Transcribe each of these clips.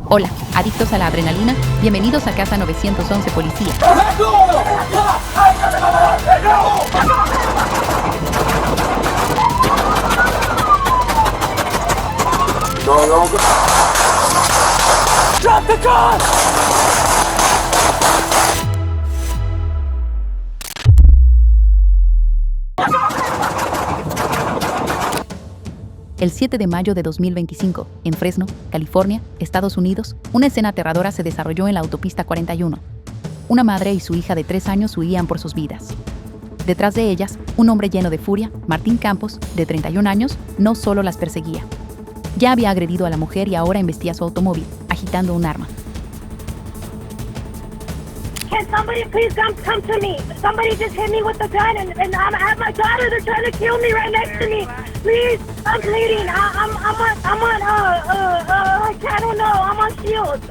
Hola, adictos a la adrenalina, bienvenidos a Casa 911 Policía. No. Drop the gun! El 7 de mayo de 2025, en Fresno, California, Estados Unidos, una escena aterradora se desarrolló en la autopista 41. Una madre y su hija de 3 años huían por sus vidas. Detrás de ellas, un hombre lleno de furia, Martín Campos, de 31 años, no solo las perseguía. Ya había agredido a la mujer y ahora embestía su automóvil, agitando un arma. Can somebody please come to me? Somebody just hit me with a gun and I have my daughter. They're trying to kill me right next to me. Please, I'm bleeding. I don't know. I'm on shield.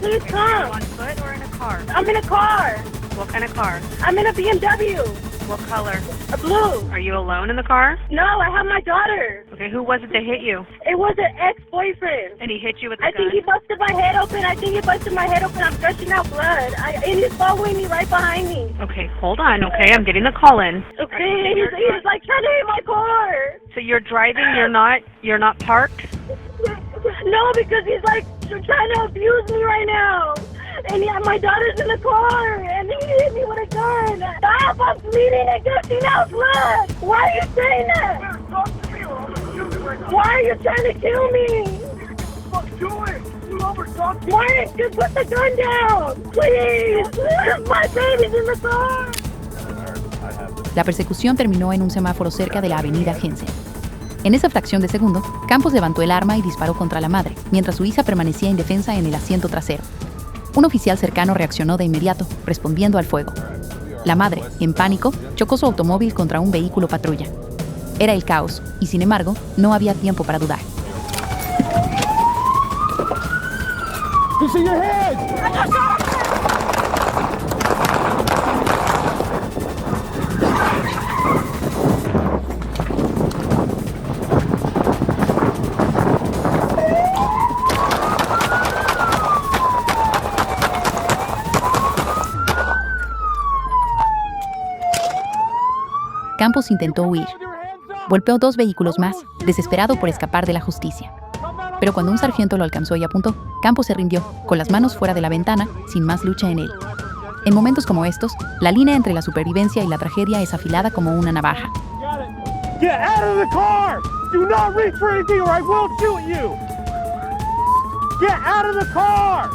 Please come. On foot or in a car? I'm in a car. What kind of car? I'm in a BMW. What color? A blue. Are you alone in the car? No, I have my daughter. Okay, who was it that hit you? It was an ex-boyfriend. And he hit you with the I gun? think he busted my head open. I'm gushing out blood. And he's following me right behind me. Okay, hold on, okay? I'm getting the call in. Okay, he's like trying to hit my car. So you're driving, you're not parked? No, because he's like trying to abuse me right now. And my daughter's in the car, and he hit me with a gun. Stop, I'm bleeding and gushing out blood. Why are you saying that? Why are you trying to kill me? Why? Just put the gun down, please. My baby's in the car. La persecución terminó en un semáforo cerca de la avenida Jensen. En esa fracción de segundo, Campos levantó el arma y disparó contra la madre, mientras su hija permanecía indefensa en el asiento trasero. Un oficial cercano reaccionó de inmediato, respondiendo al fuego. La madre, en pánico, chocó su automóvil contra un vehículo patrulla. Era el caos, y sin embargo, no había tiempo para dudar. Campos intentó huir. Golpeó 2 vehículos más, desesperado por escapar de la justicia. Pero cuando un sargento lo alcanzó y apuntó, Campos se rindió, con las manos fuera de la ventana, sin más lucha en él. En momentos como estos, la línea entre la supervivencia y la tragedia es afilada como una navaja. Get out of the car! Do not reach for anything or I will shoot you! Get out of the car!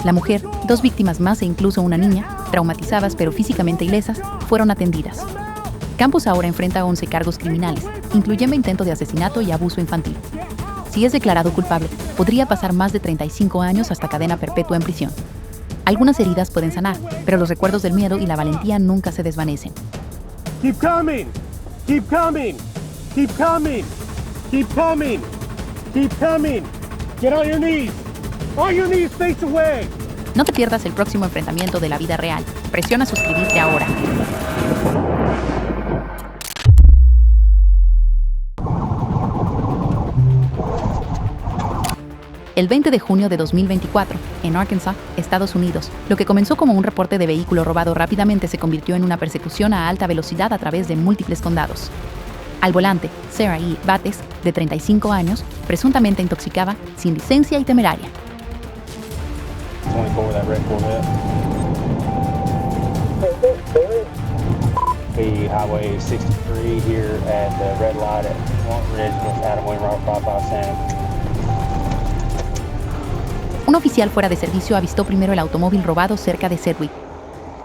La mujer, 2 víctimas más e incluso una niña, traumatizadas pero físicamente ilesas, fueron atendidas. Campos ahora enfrenta 11 cargos criminales, incluyendo intento de asesinato y abuso infantil. Si es declarado culpable, podría pasar más de 35 años hasta cadena perpetua en prisión. Algunas heridas pueden sanar, pero los recuerdos del miedo y la valentía nunca se desvanecen. Keep coming! Keep coming! Keep coming! Keep coming! Keep coming! Get on your knees! On your knees, face away! No te pierdas el próximo enfrentamiento de la vida real. Presiona suscribirte ahora. El 20 de junio de 2024, en Arkansas, Estados Unidos, lo que comenzó como un reporte de vehículo robado rápidamente se convirtió en una persecución a alta velocidad a través de múltiples condados. Al volante, Sarah E. Bates, de 35 años, presuntamente intoxicada, sin licencia y temeraria. 24, that red Corvette. The Highway 63 here at the red light at Walton Ridge with Adam Wainwright 557. Un oficial fuera de servicio avistó primero el automóvil robado cerca de Sedgwick.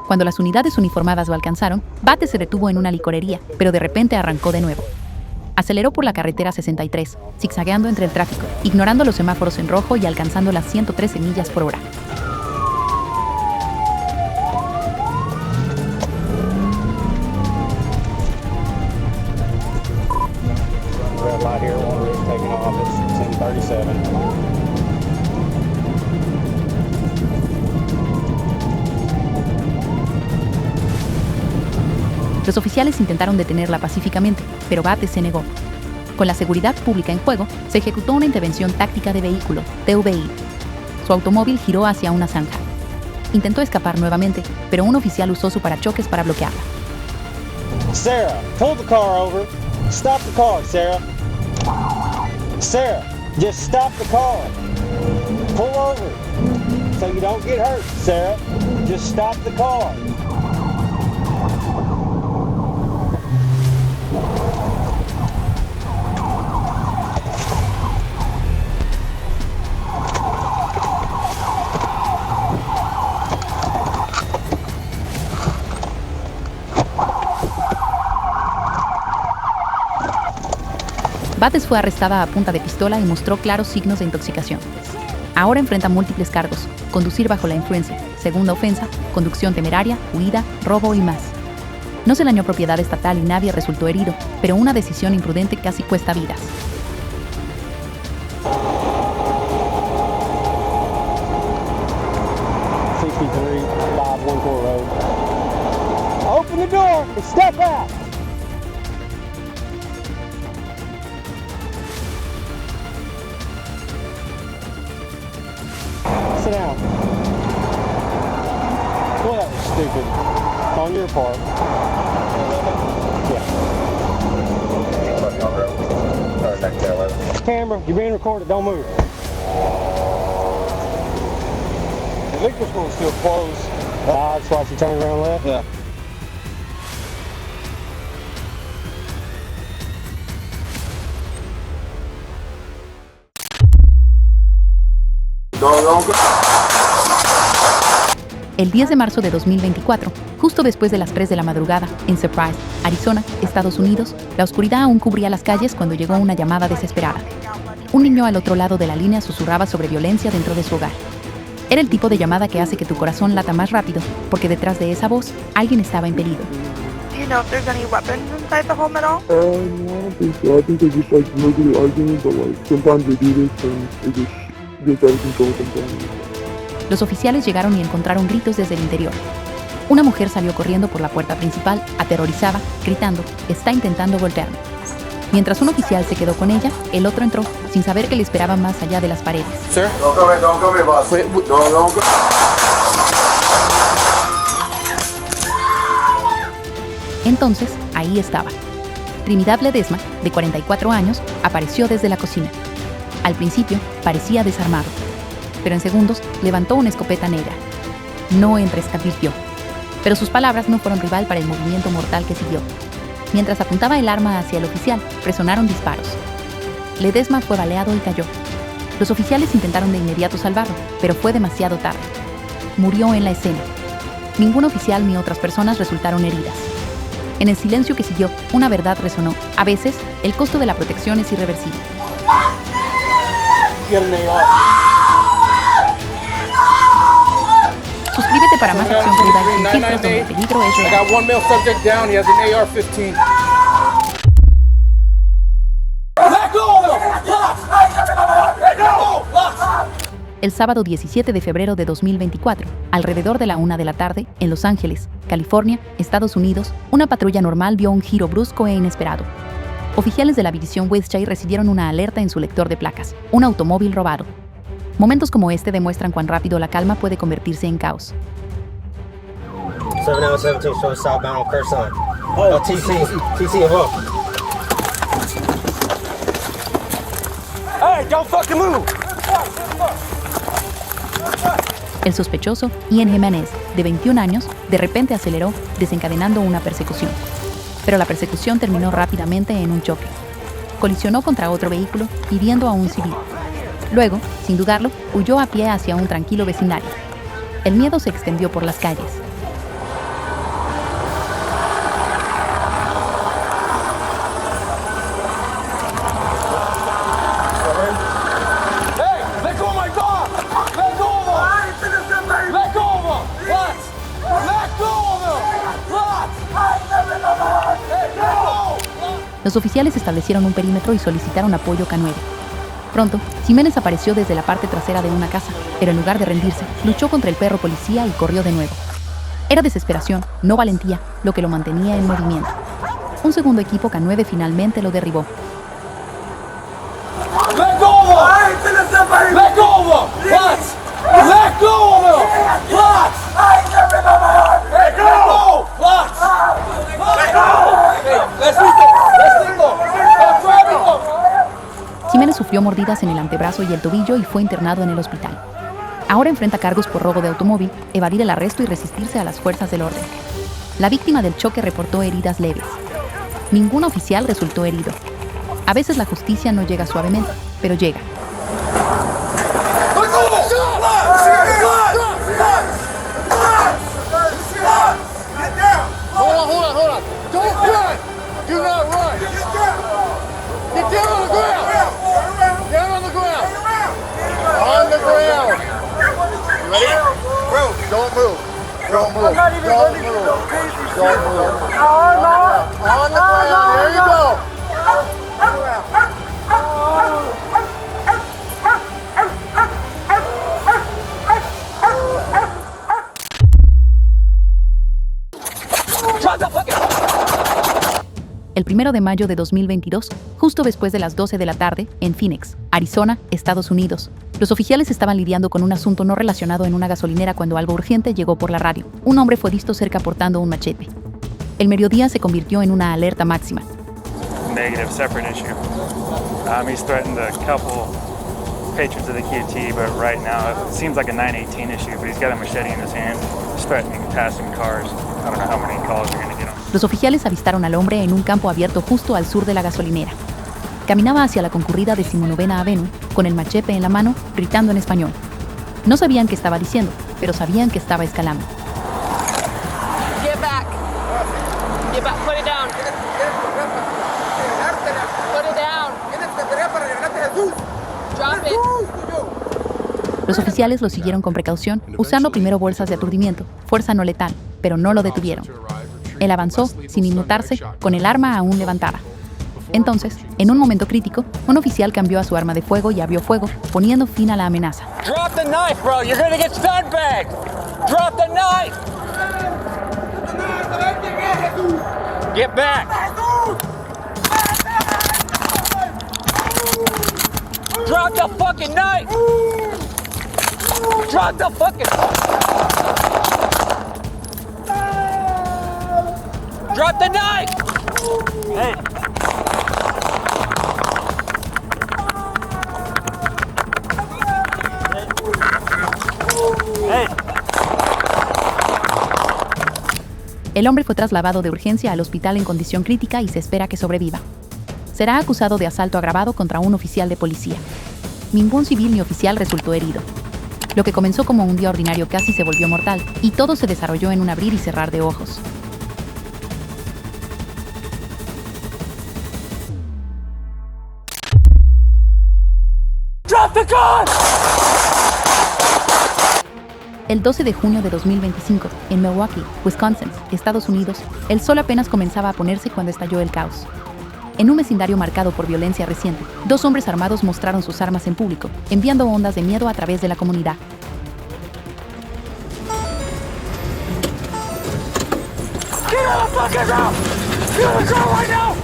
Cuando las unidades uniformadas lo alcanzaron, Bates se detuvo en una licorería, pero de repente arrancó de nuevo. Aceleró por la carretera 63, zigzagueando entre el tráfico, ignorando los semáforos en rojo y alcanzando las 113 millas por hora. Red light here, Walton Ridge taking off at 1037. Los oficiales intentaron detenerla pacíficamente, pero Bates se negó. Con la seguridad pública en juego, se ejecutó una intervención táctica de vehículo, TVI. Su automóvil giró hacia una zanja. Intentó escapar nuevamente, pero un oficial usó su parachoques para bloquearla. Sarah, pull the car over. Stop the car, Sarah. Sarah, just stop the car. Pull over. So you don't get hurt, Sarah. Just stop the car. Bates fue arrestada a punta de pistola y mostró claros signos de intoxicación. Ahora enfrenta múltiples cargos: conducir bajo la influencia, segunda ofensa, conducción temeraria, huida, robo y más. No se dañó propiedad estatal y nadie resultó herido, pero una decisión imprudente casi cuesta vidas. Open the door and step out. Sit down. Well, that was stupid. On your part. Yeah. Camera, you're being recorded. Don't move. The liquor store's still closed. That's why she turned around left? Yeah. El 10 de marzo de 2024, justo después de las 3 de la madrugada, en Surprise, Arizona, Estados Unidos, la oscuridad aún cubría las calles cuando llegó una llamada desesperada. Un niño al otro lado de la línea susurraba sobre violencia dentro de su hogar. Era el tipo de llamada que hace que tu corazón lata más rápido, porque detrás de esa voz, alguien estaba en peligro. Do you know if there's any weapons inside the home at all? No, I don't think so. I think they're just like literally arguing, but like sometimes they do this and it just gets out of control sometimes. Los oficiales llegaron y encontraron gritos desde el interior. Una mujer salió corriendo por la puerta principal, aterrorizada, gritando: "Está intentando golpearme". Mientras un oficial se quedó con ella, el otro entró, sin saber que le esperaba más allá de las paredes. Sir? Don't come here, boss. Don't go. Entonces, ahí estaba. Trinidad Ledesma, de 44 años, apareció desde la cocina. Al principio, parecía desarmado, pero en segundos levantó una escopeta negra. No entreescabilvió, pero sus palabras no fueron rival para el movimiento mortal que siguió. Mientras apuntaba el arma hacia el oficial, resonaron disparos. Ledesma fue baleado y cayó. Los oficiales intentaron de inmediato salvarlo, pero fue demasiado tarde. Murió en la escena. Ningún oficial ni otras personas resultaron heridas. En el silencio que siguió, una verdad resonó. A veces, el costo de la protección es irreversible. Suscríbete para más acción cruda y sin filtros donde el peligro es real. Got one male subject down. He has an AR-15. El sábado 17 de febrero de 2024, alrededor de la 1 de la tarde, en Los Ángeles, California, Estados Unidos, una patrulla normal vio un giro brusco e inesperado. Oficiales de la división Westchester recibieron una alerta en su lector de placas: un automóvil robado. Momentos como este demuestran cuán rápido la calma puede convertirse en caos. 717 show southbound on Curson. Oh, TC above. Hey, don't fucking move. El sospechoso, Ian Jiménez, de 21 años, de repente aceleró, desencadenando una persecución. Pero la persecución terminó rápidamente en un choque. Colisionó contra otro vehículo, hiriendo a un civil. Luego, sin dudarlo, huyó a pie hacia un tranquilo vecindario. El miedo se extendió por las calles. Los oficiales establecieron un perímetro y solicitaron apoyo K9. Pronto, Jiménez apareció desde la parte trasera de una casa, pero en lugar de rendirse, luchó contra el perro policía y corrió de nuevo. Era desesperación, no valentía, lo que lo mantenía en movimiento. Un segundo equipo K9 finalmente lo derribó. Let go of him! Let's! Let go of him! Let's! Let go! Let's! Let go! Hey, let's go! Stop grabbing him! Jiménez sufrió mordidas en el antebrazo y el tobillo y fue internado en el hospital. Ahora enfrenta cargos por robo de automóvil, evadir el arresto y resistirse a las fuerzas del orden. La víctima del choque reportó heridas leves. Ningún oficial resultó herido. A veces la justicia no llega suavemente, pero llega. Hold on. Don't run! Do not run! Get down on the ground! Down on the ground! On the ground! You ready? Bro, don't move. Don't move. Don't move. Don't move. On the ground. There you go. El 1 de mayo de 2022, justo después de las 12 de la tarde, en Phoenix, Arizona, Estados Unidos, los oficiales estaban lidiando con un asunto no relacionado en una gasolinera cuando algo urgente llegó por la radio. Un hombre fue visto cerca portando un machete. El mediodía se convirtió en una alerta máxima. Negative, separate issue. He's threatened a couple patrons of the QT, but right now it seems like a 918 issue, but he's got a machete in his hand. He's threatening passing cars. I don't know how many calls you're going to get on. Los oficiales avistaron al hombre en un campo abierto justo al sur de la gasolinera. Caminaba hacia la concurrida 19ª Avenue con el machete en la mano, gritando en español. No sabían qué estaba diciendo, pero sabían que estaba escalando. Get back. Get back. Put it down. Put it down. Drop it. Los oficiales lo siguieron con precaución, usando primero bolsas de aturdimiento, fuerza no letal, pero no lo detuvieron. Él avanzó, sin inmutarse, con el arma aún levantada. Entonces, en un momento crítico, un oficial cambió a su arma de fuego y abrió fuego, poniendo fin a la amenaza. Drop the knife, bro. You're gonna get stun bagged. Drop the knife. Get back. Drop the fucking knife. Drop the fucking. Drop the knife. Hey. El hombre fue trasladado de urgencia al hospital en condición crítica y se espera que sobreviva. Será acusado de asalto agravado contra un oficial de policía. Ningún civil ni oficial resultó herido. Lo que comenzó como un día ordinario casi se volvió mortal, y todo se desarrolló en un abrir y cerrar de ojos. Drop the gun! El 12 de junio de 2025, en Milwaukee, Wisconsin, Estados Unidos, el sol apenas comenzaba a ponerse cuando estalló el caos. En un vecindario marcado por violencia reciente, 2 hombres armados mostraron sus armas en público, enviando ondas de miedo a través de la comunidad. Get out of the fucking ground! Get on the ground right now!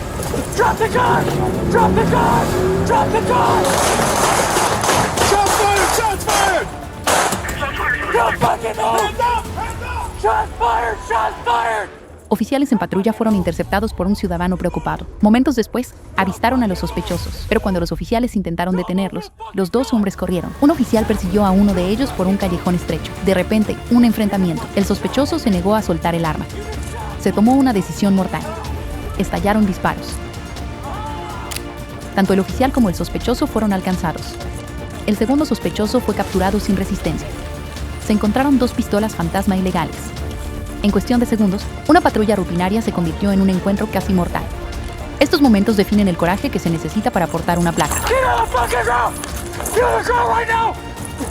Drop the gun! Drop the gun! Drop the gun! Shots fired! Shots fired! Don't fucking move! Shots fired! Shots fired! Oficiales en patrulla fueron interceptados por un ciudadano preocupado. Momentos después, avistaron a los sospechosos, pero cuando los oficiales intentaron detenerlos, los 2 hombres corrieron. Un oficial persiguió a uno de ellos por un callejón estrecho. De repente, un enfrentamiento. El sospechoso se negó a soltar el arma. Se tomó una decisión mortal. Estallaron disparos. Tanto el oficial como el sospechoso fueron alcanzados. El segundo sospechoso fue capturado sin resistencia. Se encontraron 2 pistolas fantasma ilegales. En cuestión de segundos, una patrulla rutinaria se convirtió en un encuentro casi mortal. Estos momentos definen el coraje que se necesita para portar una placa. Get on the fucking ground! Get on the ground right now!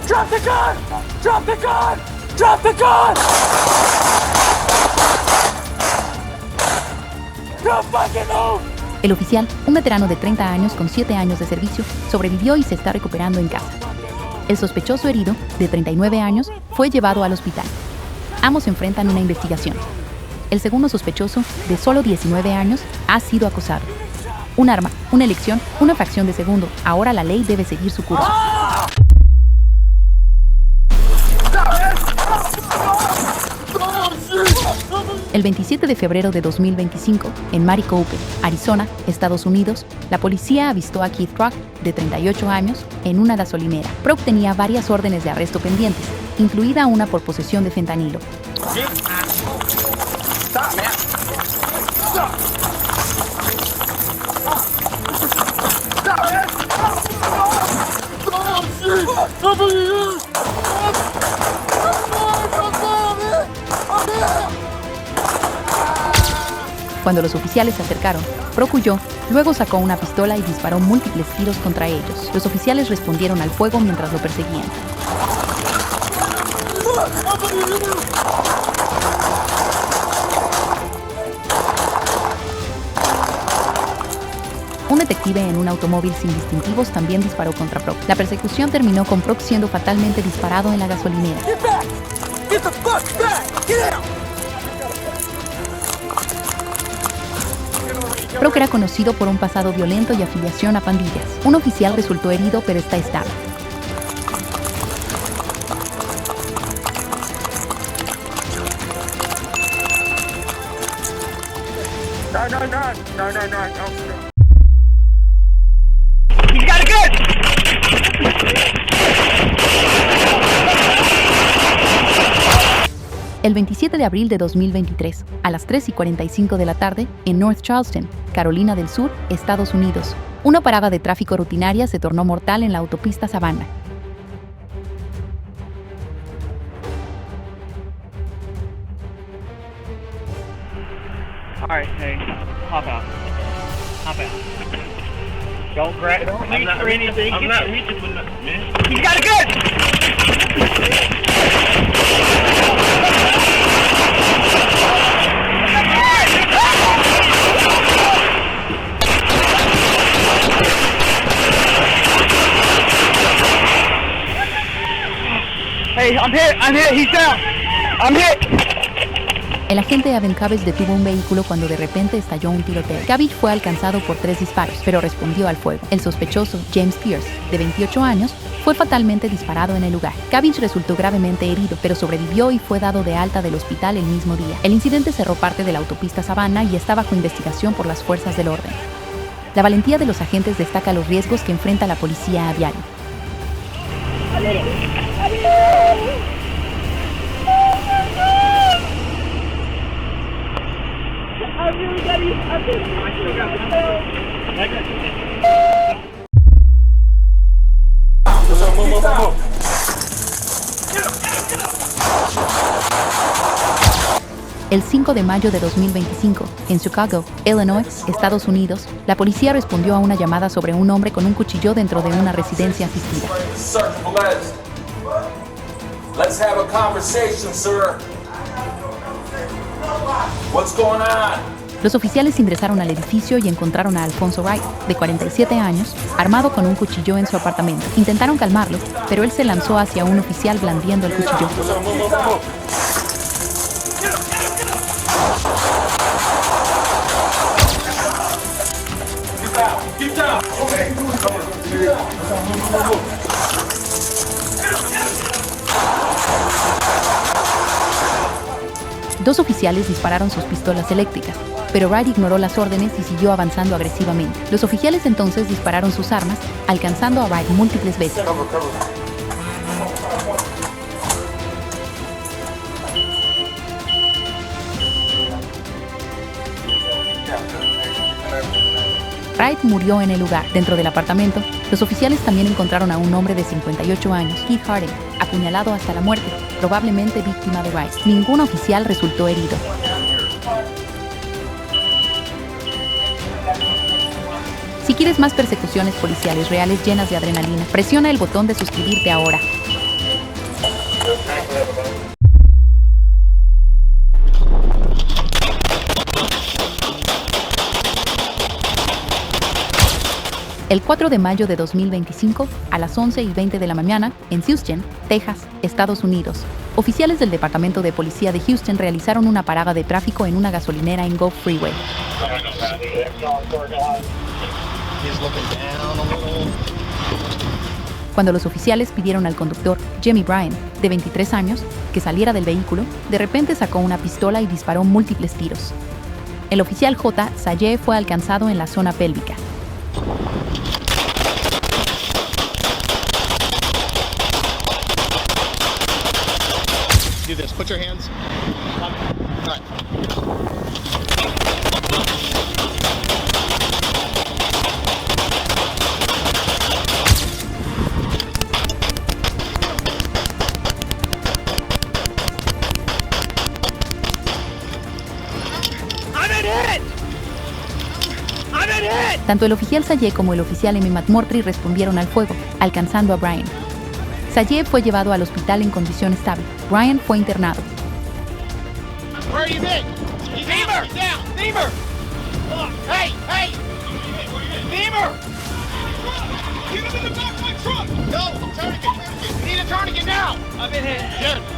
Drop the gun! Drop the gun! Drop the gun! Don't fucking move! El oficial, un veterano de 30 años con 7 años de servicio, sobrevivió y se está recuperando en casa. El sospechoso herido, de 39 años, fue llevado al hospital. Ambos enfrentan una investigación. El segundo sospechoso, de solo 19 años, ha sido acusado. Un arma, una elección, una fracción de segundo. Ahora la ley debe seguir su curso. El 27 de febrero de 2025, en Maricopa, Arizona, Estados Unidos, la policía avistó a Keith Rock, de 38 años, en una gasolinera. Prock tenía varias órdenes de arresto pendientes, incluida una por posesión de fentanilo. Cuando los oficiales se acercaron, Prock huyó, luego sacó una pistola y disparó múltiples tiros contra ellos. Los oficiales respondieron al fuego mientras lo perseguían. Un detective en un automóvil sin distintivos también disparó contra Prock. La persecución terminó con Prock siendo fatalmente disparado en la gasolinera. Prock era conocido por un pasado violento y afiliación a pandillas. Un oficial resultó herido, pero está estable. No. El 27 de abril de 2023, a las 3:45 de la tarde, en North Charleston, Carolina del Sur, Estados Unidos, una parada de tráfico rutinaria se tornó mortal en la autopista Savannah. All right, hey, hop out. Hop out. Don't grab. Don't reach for anything. I'm not reaching for nothing, man. He's got a gun. Hey, I'm hit, he's down. I'm hit. El agente Evan Cabbage detuvo un vehículo cuando de repente estalló un tiroteo. Cabbage fue alcanzado por 3 disparos, pero respondió al fuego. El sospechoso, James Pierce, de 28 años, fue fatalmente disparado en el lugar. Cabbage resultó gravemente herido, pero sobrevivió y fue dado de alta del hospital el mismo día. El incidente cerró parte de la autopista Savannah y está bajo investigación por las fuerzas del orden. La valentía de los agentes destaca los riesgos que enfrenta la policía a diario. El 5 de mayo de 2025, en Chicago, Illinois, Estados Unidos, la policía respondió a una llamada sobre un hombre con un cuchillo dentro de una residencia asistida. Let's have a conversation, sir. What's going on? Los oficiales ingresaron al edificio y encontraron a Alfonso Wright, de 47 años, armado con un cuchillo en su apartamento. Intentaron calmarlo, pero él se lanzó hacia un oficial blandiendo el cuchillo. Dos oficiales dispararon sus pistolas eléctricas, pero Wright ignoró las órdenes y siguió avanzando agresivamente. Los oficiales entonces dispararon sus armas, alcanzando a Wright múltiples veces. Wright murió en el lugar. Dentro del apartamento, los oficiales también encontraron a un hombre de 58 años, Keith Harding, apuñalado hasta la muerte, probablemente víctima de Wright. Ningún oficial resultó herido. Si quieres más persecuciones policiales reales llenas de adrenalina, presiona el botón de suscribirte ahora. El 4 de mayo de 2025, a las 11:20 de la mañana, en Houston, Texas, Estados Unidos, oficiales del Departamento de Policía de Houston realizaron una parada de tráfico en una gasolinera en Gulf Freeway. Cuando los oficiales pidieron al conductor, Jimmy Bryan, de 23 años, que saliera del vehículo, de repente sacó una pistola y disparó múltiples tiros. El oficial J. Sayeh fue alcanzado en la zona pélvica. Do this. Put your hands. All right. Tanto el oficial Sayeh como el oficial M. McMurtry respondieron al fuego, alcanzando a Bryan. Sayeh fue llevado al hospital en condición estable. Bryan fue internado. Where are you been? Beamer! Down! Beamer! Hey! Hey! Beamer! Get him in the back of my truck! No! Tourniquet! We need a tourniquet now! I've been hit.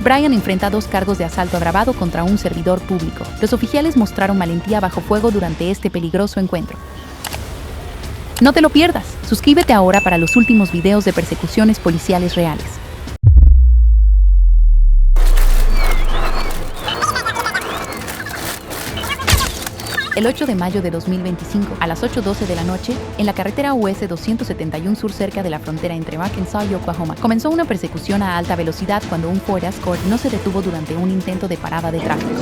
Bryan enfrenta 2 cargos de asalto agravado contra un servidor público. Los oficiales mostraron valentía bajo fuego durante este peligroso encuentro. No te lo pierdas. Suscríbete ahora para los últimos videos de persecuciones policiales reales. El 8 de mayo de 2025, a las 8:12 de la noche, en la carretera US 271 Sur cerca de la frontera entre Arkansas y Oklahoma, comenzó una persecución a alta velocidad cuando un Ford Escort no se detuvo durante un intento de parada de tráfico.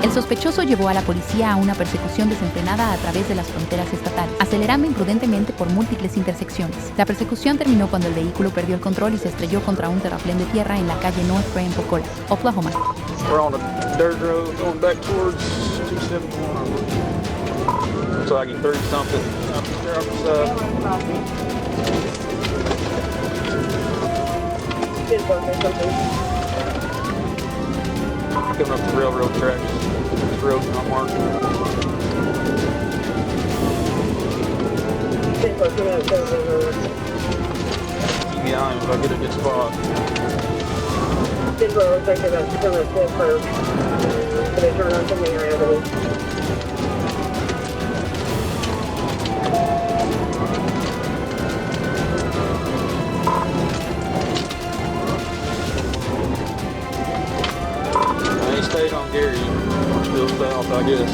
El sospechoso llevó a la policía a una persecución desenfrenada a través de las fronteras estatales, acelerando imprudentemente por múltiples intersecciones. La persecución terminó cuando el vehículo perdió el control y se estrelló contra un terraplén de tierra en la calle North Gray en Pocola, Oklahoma. We're on a dirt road going back towards 271. Looks like he threw something up there off the side. Coming up the railroad tracks. This road's not marked. Keep behind if I get a good spot. Looks like they're about to come up full curve. So they turn on something around it. He stayed on Gary. We're still south, I guess.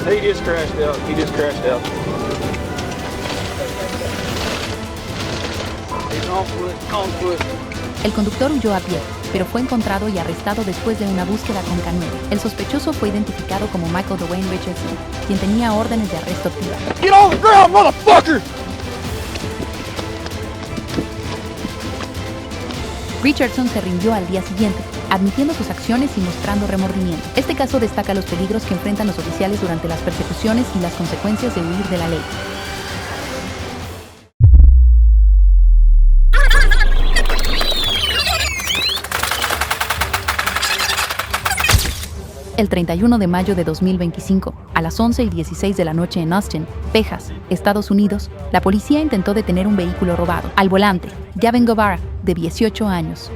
He just crashed out. He just crashed out. He's on foot. On foot. El conductor huyó a pie, pero fue encontrado y arrestado después de una búsqueda con K9. El sospechoso fue identificado como Michael Dwayne Richardson, quien tenía órdenes de arresto activas. Get on the ground, motherfucker! Richardson se rindió al día siguiente, admitiendo sus acciones y mostrando remordimiento. Este caso destaca los peligros que enfrentan los oficiales durante las persecuciones y las consecuencias de huir de la ley. El 31 de mayo de 2025, a las 11:16 de la noche en Austin, Texas, Estados Unidos, la policía intentó detener un vehículo robado. Al volante, Gavin Guevara, de 18 años.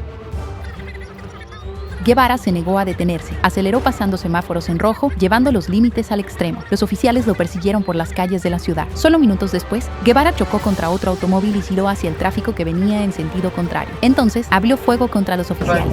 Guevara se negó a detenerse, aceleró pasando semáforos en rojo, llevando los límites al extremo. Los oficiales lo persiguieron por las calles de la ciudad. Solo minutos después, Guevara chocó contra otro automóvil y giró hacia el tráfico que venía en sentido contrario. Entonces, abrió fuego contra los oficiales.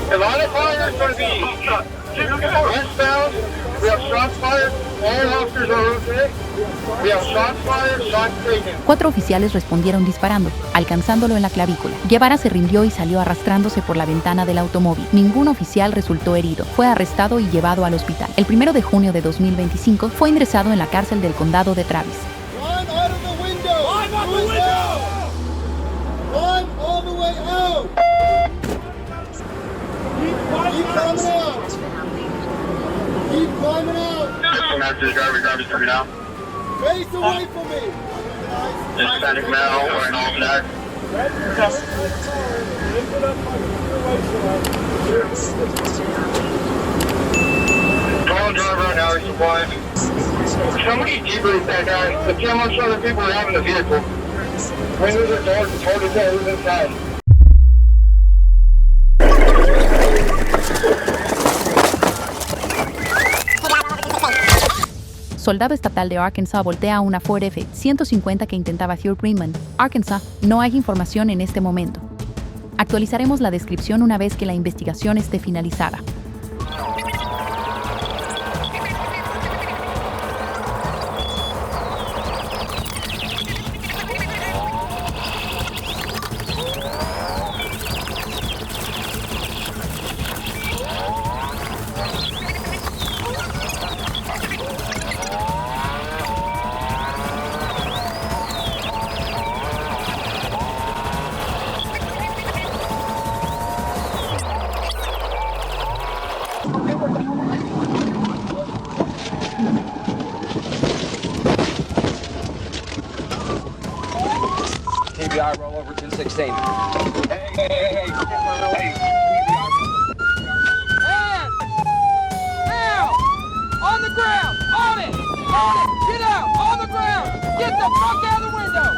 'Cause all the fire is going to be Westbound, we have shots fired. All officers are okay. We have shots fired, shots taken. 4 oficiales respondieron disparando, alcanzándolo en la clavícula. Guevara se rindió y salió arrastrándose por la ventana del automóvil. Ningún oficial resultó herido. Fue arrestado y llevado al hospital. El 1 de junio de 2025 fue ingresado en la cárcel del condado de Travis. Climb out of the window! Climb out the window! Climb all the way out! Keep climbing out! Keep climbing out! Driver's coming out. Face away from me! Hispanic male wearing all black. Call driver on hour supply. Somebody debrief that guy. The 10 months other people are having the vehicle. Windows are dark, it's hard to tell who's inside. Soldado estatal de Arkansas voltea a una Ford F-150 que intentaba Hugh Greenman, Arkansas. No hay información en este momento. Actualizaremos la descripción una vez que la investigación esté finalizada. TBI, roll over 1016. Hey. Hands! Now! On the ground! On it! On it! Get out! On the ground! Get the fuck out of the window!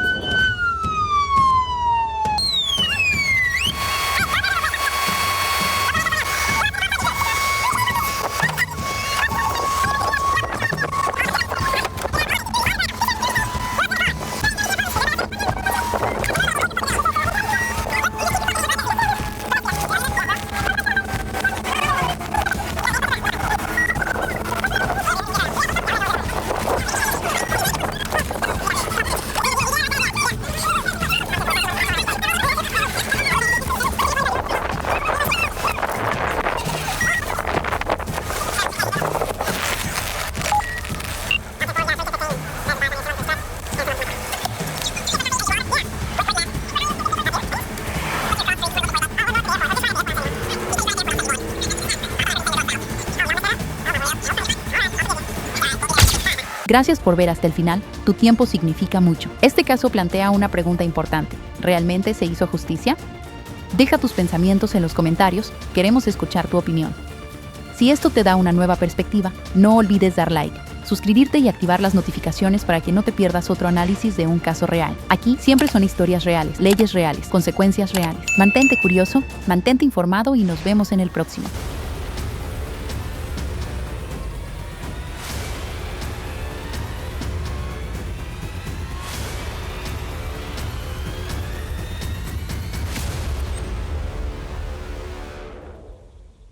Gracias por ver hasta el final, tu tiempo significa mucho. Este caso plantea una pregunta importante. ¿Realmente se hizo justicia? Deja tus pensamientos en los comentarios, queremos escuchar tu opinión. Si esto te da una nueva perspectiva, no olvides dar like, suscribirte y activar las notificaciones para que no te pierdas otro análisis de un caso real. Aquí siempre son historias reales, leyes reales, consecuencias reales. Mantente curioso, mantente informado y nos vemos en el próximo.